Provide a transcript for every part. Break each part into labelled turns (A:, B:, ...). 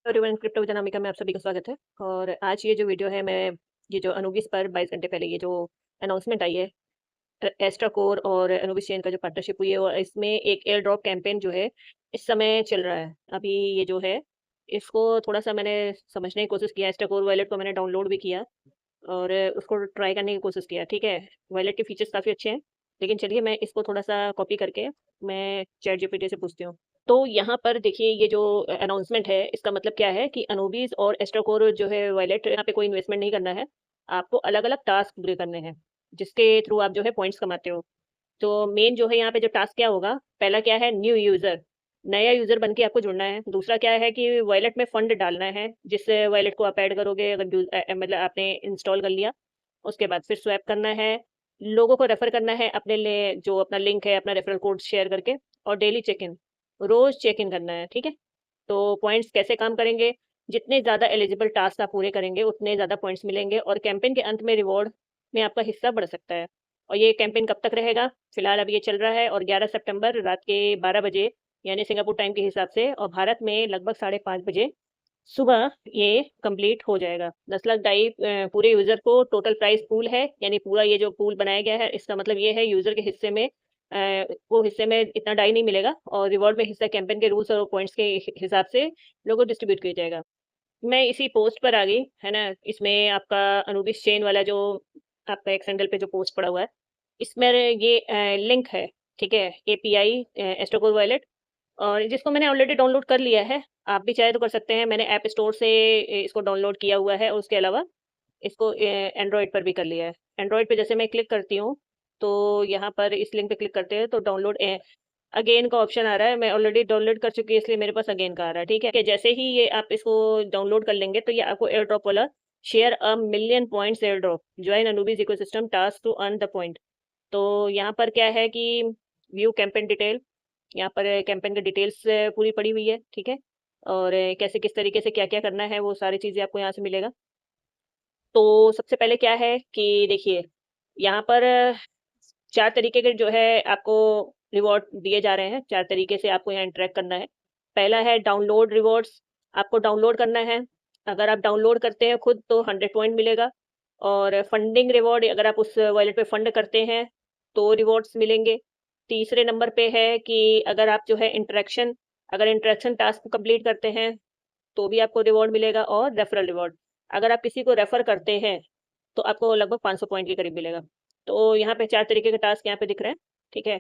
A: Everyone, crypto with Anamika में आप सभी का स्वागत है। और आज ये जो वीडियो है, मैं ये जो अनुबिस पर 22 घंटे पहले ये जो अनाउंसमेंट आई है, एस्ट्रा कोर और अनुबिस चेन का जो पार्टनरशिप हुई है, और इसमें एक एयर ड्रॉप कैंपेन जो है इस समय चल रहा है। अभी ये जो है इसको थोड़ा सा मैंने समझने की कोशिश किया। एस्ट्रा कोर वॉलेट को मैंने डाउनलोड भी किया और उसको ट्राई करने की कोशिश किया। ठीक है, वॉलेट के फीचर्स काफ़ी अच्छे हैं, लेकिन चलिए मैं इसको थोड़ा सा कॉपी करके मैं चैट जीपीटी से पूछती हूँ। तो यहाँ पर देखिए, ये जो अनाउंसमेंट है इसका मतलब क्या है कि अनुबीज और एस्ट्राकोर जो है वॉलेट, यहाँ पे कोई इन्वेस्टमेंट नहीं करना है। आपको अलग अलग टास्क पूरे करने हैं, जिसके थ्रू आप जो है पॉइंट्स कमाते हो। तो मेन जो है यहाँ पे जो टास्क क्या होगा, पहला क्या है, न्यू यूजर, नया यूजर बन के आपको जुड़ना है। दूसरा क्या है कि वॉलेट में फंड डालना है, जिस वॉलेट को आप ऐड करोगे, अगर मतलब आपने इंस्टॉल कर लिया, उसके बाद फिर स्वैप करना है, लोगों को रेफर करना है अपने लिए, जो अपना लिंक है अपना रेफरल कोड शेयर करके, और डेली चेक इन, रोज चेक इन करना है। ठीक है, तो पॉइंट्स कैसे काम करेंगे, जितने ज़्यादा एलिजिबल टास्क आप पूरे करेंगे उतने ज़्यादा पॉइंट्स मिलेंगे, और कैंपेन के अंत में रिवॉर्ड में आपका हिस्सा बढ़ सकता है। और ये कैंपेन कब तक रहेगा, फिलहाल अब ये चल रहा है, और 11 सितंबर रात के 12 बजे, यानी सिंगापुर टाइम के हिसाब से, और भारत में लगभग 5:30 बजे सुबह ये कंप्लीट हो जाएगा। 10 लाख डाई पूरे यूज़र को टोटल प्राइस पूल है, यानी पूरा ये जो पूल बनाया गया है, इसका मतलब ये है यूज़र के हिस्से में वो हिस्से में इतना डाई नहीं मिलेगा, और रिवॉर्ड में हिस्सा कैंपेन के रूल्स और पॉइंट्स के हिसाब से लोगों को डिस्ट्रीब्यूट किया जाएगा। मैं इसी पोस्ट पर आ गई, है ना। इसमें आपका अनुबिस चेन वाला जो आपका एक सैंडल पे जो पोस्ट पड़ा हुआ है, इसमें ये लिंक है। ठीक है, एपीआई एस्ट्रोकोर वॉलेट, और जिसको मैंने ऑलरेडी डाउनलोड कर लिया है। आप भी चाहे तो कर सकते हैं, मैंने ऐप स्टोर से इसको डाउनलोड किया हुआ है, और उसके अलावा इसको एंड्रॉयड पर भी कर लिया है। एंड्रॉयड पे जैसे मैं क्लिक करती हूँ, तो यहाँ पर इस लिंक पे क्लिक करते हैं तो डाउनलोड अगेन का ऑप्शन आ रहा है। मैं ऑलरेडी डाउनलोड कर चुकी है, इसलिए मेरे पास अगेन का आ रहा है। ठीक है, जैसे ही ये आप इसको डाउनलोड कर लेंगे, तो ये आपको एयर ड्रॉप वाला share a million points air drop, join अनुबीज ecosystem task to earn the point. तो यहाँ पर क्या है कि व्यू कैंपेन डिटेल, यहाँ पर कैंपेन की डिटेल्स पूरी पड़ी हुई है। ठीक है, और कैसे किस तरीके से क्या क्या करना है, वो सारी चीज़ें आपको यहाँ से मिलेगा। तो सबसे पहले क्या है कि देखिए, यहाँ पर 4 तरीके के जो है आपको रिवॉर्ड दिए जा रहे हैं। 4 तरीके से आपको यहाँ इंटरेक्ट करना है। पहला है डाउनलोड रिवॉर्ड्स, आपको डाउनलोड करना है। अगर आप डाउनलोड करते हैं खुद तो 100 पॉइंट मिलेगा, और फंडिंग रिवॉर्ड, अगर आप उस वॉलेट पे फंड करते हैं तो रिवॉर्ड्स मिलेंगे। तीसरे नंबर पे है कि अगर आप जो है अगर इंटरेक्शन टास्क कंप्लीट करते हैं तो भी आपको रिवॉर्ड मिलेगा, और रेफरल रिवॉर्ड, अगर आप किसी को रेफर करते हैं तो आपको लगभग 500 पॉइंट के करीब मिलेगा। तो यहाँ पे 4 तरीके के टास्क यहाँ पे दिख रहे हैं। ठीक है,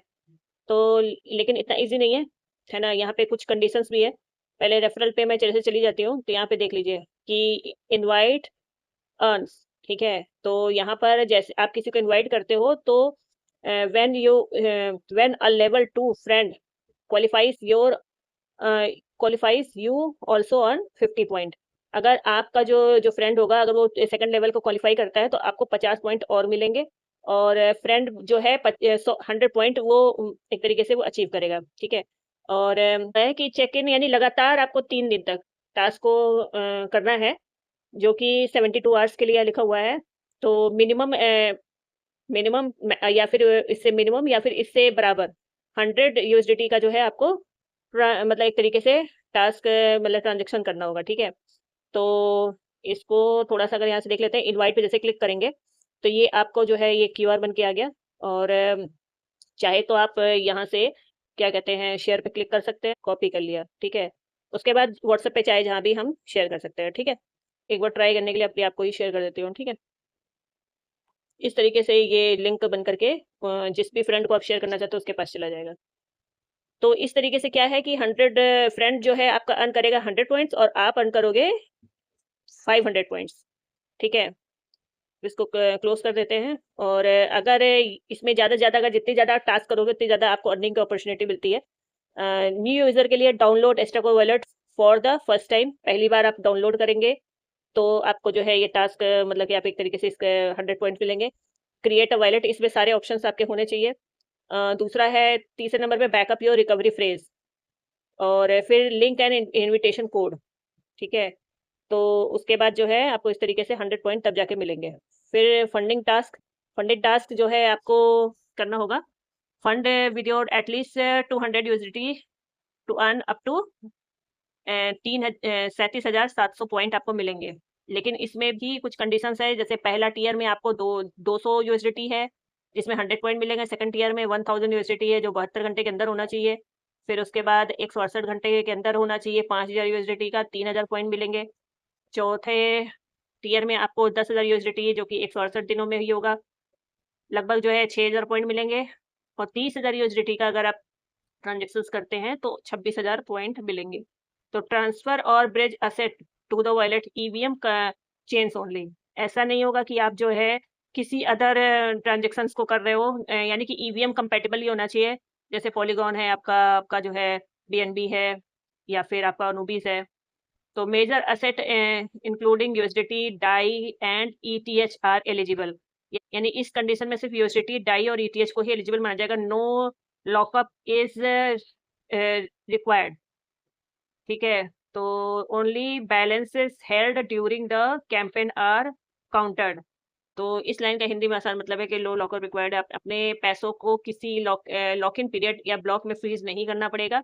A: तो लेकिन इतना ईज़ी नहीं है ना? यहाँ पे कुछ कंडीशंस भी है। पहले रेफरल पे मैं चले से चली जाती हूँ, तो यहाँ पे देख लीजिए कि इनवाइट अर्न्स। ठीक है, तो यहाँ पर जैसे आप किसी को इनवाइट करते हो, तो when a level 2 friend qualifies your qualifies you also earn 50 point. अगर आपका जो जो फ्रेंड होगा, अगर वो सेकंड लेवल को क्वालिफाई करता है, तो आपको 50 पॉइंट और मिलेंगे, और फ्रेंड जो है 100 पॉइंट वो एक तरीके से वो अचीव करेगा। ठीक है, और है कि चेक इन, यानी लगातार आपको 3 दिन तक टास्क को करना है, जो कि 72 आवर्स के लिए लिखा हुआ है। तो मिनिमम या फिर इससे मिनिमम या फिर इससे बराबर 100 यूएसडीटी का जो है आपको मतलब एक तरीके से टास्क मतलब ट्रांजेक्शन करना होगा। ठीक है, तो इसको थोड़ा सा अगर यहाँ से देख लेते हैं, इनवाइट पे जैसे क्लिक करेंगे, तो ये आपको जो है ये क्यूआर बन के आ गया, और चाहे तो आप यहाँ से क्या कहते हैं, शेयर पे क्लिक कर सकते हैं, कॉपी कर लिया। ठीक है, उसके बाद व्हाट्सएप पे चाहे जहाँ भी हम शेयर कर सकते हैं। ठीक है, एक बार ट्राई करने के लिए अपने आप को ही शेयर कर देती हूँ। ठीक है, इस तरीके से ये लिंक बन करके जिस भी फ्रेंड को आप शेयर करना चाहते हो उसके पास चला जाएगा। तो इस तरीके से क्या है कि 100 फ्रेंड जो है आपका अर्न करेगा 100 पॉइंट्स, और आप अर्न करोगे 500 पॉइंट्स। ठीक है, इसको क्लोज कर देते हैं। और अगर इसमें ज़्यादा से ज़्यादा, अगर जितनी ज़्यादा टास्क करोगे उतनी ज़्यादा आपको अर्निंग की अपॉर्चुनिटी मिलती है। न्यू यूज़र के लिए डाउनलोड एस्ट्राको wallet for the first time, पहली बार आप डाउनलोड करेंगे तो आपको जो है ये टास्क मतलब कि आप एक तरीके से इसके 100 पॉइंट मिलेंगे। क्रिएट अ वॉलेट, इसमें सारे ऑप्शंस आपके होने चाहिए। दूसरा है, तीसरे नंबर पे बैकअप योर रिकवरी फ्रेज, और फिर लिंक एंड इनविटेशन कोड। ठीक है, तो उसके बाद जो है आपको इस तरीके से 100 पॉइंट तब जाके मिलेंगे। फिर फंडिंग टास्क जो है आपको करना होगा। Fund with your at least 200 USDT to earn up to 37,700 point आपको मिलेंगे। लेकिन इसमें भी कुछ कंडीशंस है, जैसे पहला टियर में आपको 200 यूएसडीटी है, जिसमें 100 पॉइंट मिलेंगे। सेकंड टियर में 1000 यूएसडीटी है, जो 72 घंटे के अंदर होना चाहिए। फिर उसके बाद 168 घंटे के अंदर होना चाहिए, 5000 यूएसडीटी का 3000 पॉइंट मिलेंगे। चौथे टियर में आपको 10,000 यूएसडीटी, जो कि 168 दिनों में ही होगा, लगभग जो है 6000 पॉइंट मिलेंगे। और 30,000 यूएसडीटी का अगर आप ट्रांजेक्शन्स करते हैं तो 26,000 पॉइंट मिलेंगे। तो ट्रांसफर और bridge asset to the wallet EVM का चेन्स ओनली। ऐसा नहीं होगा कि आप जो है किसी अदर ट्रांजेक्शन्स को कर रहे हो, यानी कि ईवीएम कंपैटिबल ही होना चाहिए। जैसे पॉलीगॉन है आपका, आपका जो है बीएनबी है, या फिर आपका अनुबीस है। तो major asset including USDT, DAI and ETH are eligible. यानी इस कंडीशन में सिर्फ यूएसडीटी, डाई और ईटीएच को ही एलिजिबल माना जाएगा। No lockup is required. ठीक है, तो only balances held during the campaign are counted. तो इस लाइन का हिंदी में आसान मतलब है कि लो लॉकअप रिक्वायर्ड। आप अपने पैसों को किसी लॉक इन पीरियड या ब्लॉक में फ्रीज नहीं करना पड़ेगा।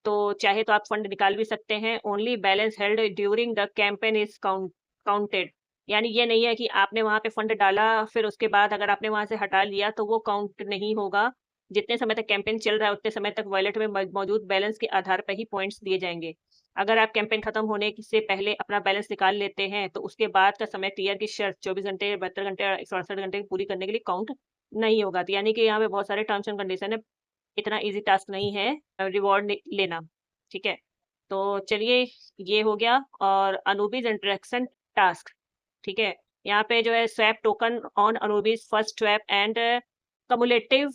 A: तो चाहे तो आप फंड निकाल भी सकते हैं। Only balance held during the campaign is counted. यानी ये नहीं है कि आपने वहां पे फंड डाला, फिर उसके बाद अगर आपने वहां से हटा लिया तो वो काउंट नहीं होगा। जितने समय तक कैंपेन चल रहा है उतने समय तक वॉलेट में मौजूद बैलेंस के आधार पर ही पॉइंट्स दिए जाएंगे। अगर आप कैंपेन खत्म होने से पहले अपना बैलेंस निकाल लेते हैं तो उसके बाद का समय टीयर की शर्त 24 घंटे, 72 घंटे और 168 घंटे पूरी करने के लिए काउंट नहीं होगा। तो यानी कि यहाँ पे बहुत सारे टर्म्स एंड कंडीशन है। इतना इजी टास्क नहीं है रिवॉर्ड लेना। ठीक है, तो चलिए, ये हो गया। और अनुबीज इंटरेक्शन टास्क। ठीक है, यहाँ पे जो है स्वैप टोकन ऑन अनुबीज first swap and cumulative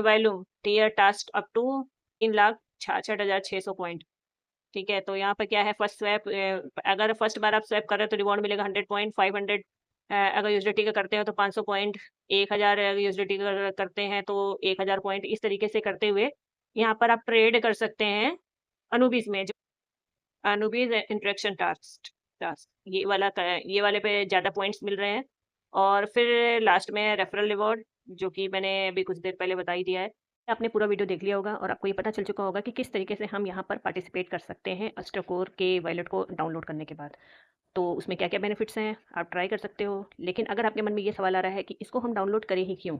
A: volume tier task up to 3,66,600 point. ठीक है, तो यहाँ पर क्या है, फर्स्ट स्वैप, अगर फर्स्ट बार आप स्वैप कर रहे हो तो रिवॉर्ड मिलेगा 100 पॉइंट। 500 अगर यूएसडीटी का करते हो तो 500 पॉइंट। 1000 यूएसडीटी का करते हैं तो 1000 पॉइंट। इस तरीके से करते हुए यहाँ पर आप ट्रेड कर सकते हैं अनुबीज में। जो अनुबीज इंटरेक्शन टास्क टास्क ये वाले पे ज़्यादा पॉइंट्स मिल रहे हैं। और फिर लास्ट में रेफरल रिवॉर्ड, जो कि मैंने अभी कुछ देर पहले बता ही दिया है। आपने पूरा वीडियो देख लिया होगा और आपको ये पता चल चुका होगा कि किस तरीके से हम यहाँ पर पार्टिसिपेट कर सकते हैं अस्ट्रोकोर के वॉलेट को डाउनलोड करने के बाद। तो उसमें क्या-क्या बेनिफिट्स हैं, आप ट्राई कर सकते हो। लेकिन अगर आपके मन में ये सवाल आ रहा है कि इसको हम डाउनलोड करें ही क्यों?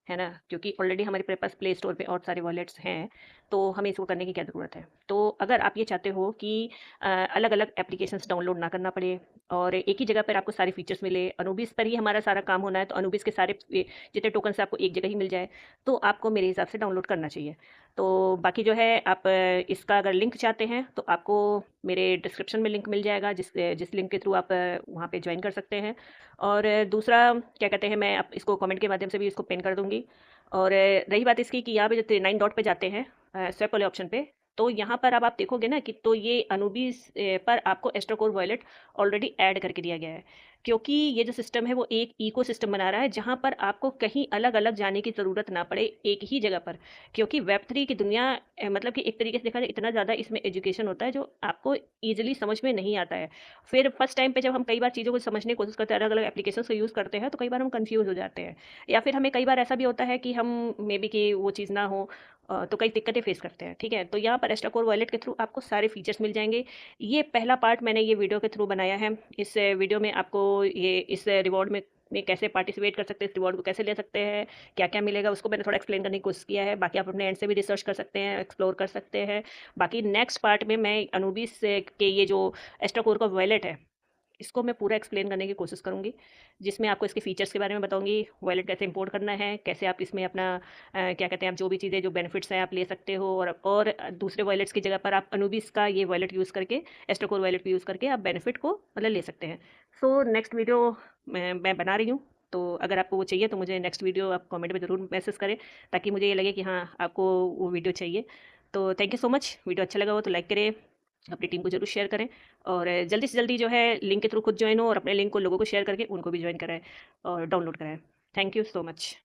A: है ना? क्योंकि ऑलरेडी हमारे पास प्ले स्टोर पे और सारे वॉलेट्स हैं, तो हमें इसको करने की क्या ज़रूरत है? तो अगर आप ये चाहते हो कि अलग-अलग एप्लीकेशंस डाउनलोड ना करना पड़े और एक ही जगह पर आपको सारे फीचर्स मिले, अनुबिस पर ही हमारा सारा काम होना है, तो अनुबिस के सारे जितने टोकन्स आपको एक जगह ही मिल जाए, तो आपको मेरे हिसाब से डाउनलोड करना चाहिए। तो बाकी जो है, आप इसका अगर लिंक चाहते हैं तो आपको मेरे डिस्क्रिप्शन में लिंक मिल जाएगा, जिस लिंक के थ्रू आप वहाँ पे ज्वाइन कर सकते हैं। और दूसरा क्या कहते हैं, मैं आप इसको कमेंट के माध्यम से भी इसको पिन कर दूँगी। और रही बात इसकी कि यहाँ पे जो 9 डॉट पे जाते हैं स्वैप वाले ऑप्शन पे, तो यहाँ पर अब आप देखोगे ना कि तो ये अनुबीस पर आपको एस्ट्रोकोर वॉलेट ऑलरेडी ऐड करके दिया गया है। क्योंकि ये जो सिस्टम है वो एक इकोसिस्टम बना रहा है, जहाँ पर आपको कहीं अलग-अलग जाने की ज़रूरत ना पड़े, एक ही जगह पर। क्योंकि वेब 3 की दुनिया मतलब कि एक तरीके से देखा जाए, इतना ज़्यादा इसमें एजुकेशन होता है जो आपको ईज़िली समझ में नहीं आता है। फिर फर्स्ट टाइम पे जब हम कई बार चीज़ों को समझने की कोशिश करते हैं, अलग-अलग एप्लीकेशंस को यूज़ करते हैं, तो कई बार हम कन्फ्यूज़ हो जाते हैं। या फिर हमें कई बार ऐसा भी होता है कि हम मे बी कि वो चीज़ ना हो, तो कई दिक्कतें फेस करते हैं। ठीक है, तो यहाँ पर एस्ट्रोकोर वॉलेट के थ्रू आपको सारे फीचर्स मिल जाएँगे। ये पहला पार्ट मैंने ये वीडियो के थ्रू बनाया है। इस वीडियो में आपको ये इस रिवॉर्ड में कैसे पार्टिसिपेट कर सकते हैं, इस रिवॉर्ड को कैसे ले सकते हैं, क्या-क्या मिलेगा, उसको मैंने थोड़ा एक्सप्लेन करने की कोशिश किया है। बाकी आप अपने एंड से भी रिसर्च कर सकते हैं, एक्सप्लोर कर सकते हैं। बाकी नेक्स्ट पार्ट में मैं अनुबिस के ये जो एस्ट्रोकोर का वॉलेट है, इसको मैं पूरा एक्सप्लेन करने की कोशिश करूँगी, जिसमें आपको इसके फीचर्स के बारे में बताऊँगी, वॉलेट कैसे इंपोर्ट करना है, कैसे आप इसमें अपना क्या कहते हैं, आप जो भी चीज़ें, जो बेनिफिट्स हैं, आप ले सकते हो। और दूसरे वॉलेट्स की जगह पर आप अनुबिस का ये वॉलेट यूज़ करके, एस्ट्रोकोर वॉलेट भी यूज़ करके आप बेनिफिट को मतलब ले सकते हैं। सो नेक्स्ट वीडियो मैं बना रही हूँ, तो अगर आपको वो चाहिए तो मुझे नेक्स्ट वीडियो आप कमेंट में ज़रूर मैसेज करें, ताकि मुझे ये लगे कि हाँ, आपको वो वीडियो चाहिए। तो thank you so much. Video अच्छा लगा हो तो लाइक करें, अपनी टीम को ज़रूर शेयर करें, और जल्दी से जल्दी जो है लिंक के थ्रू खुद ज्वाइन हो और अपने लिंक को लोगों को शेयर करके उनको भी ज्वाइन कराएं और डाउनलोड कराएं। Thank you so much.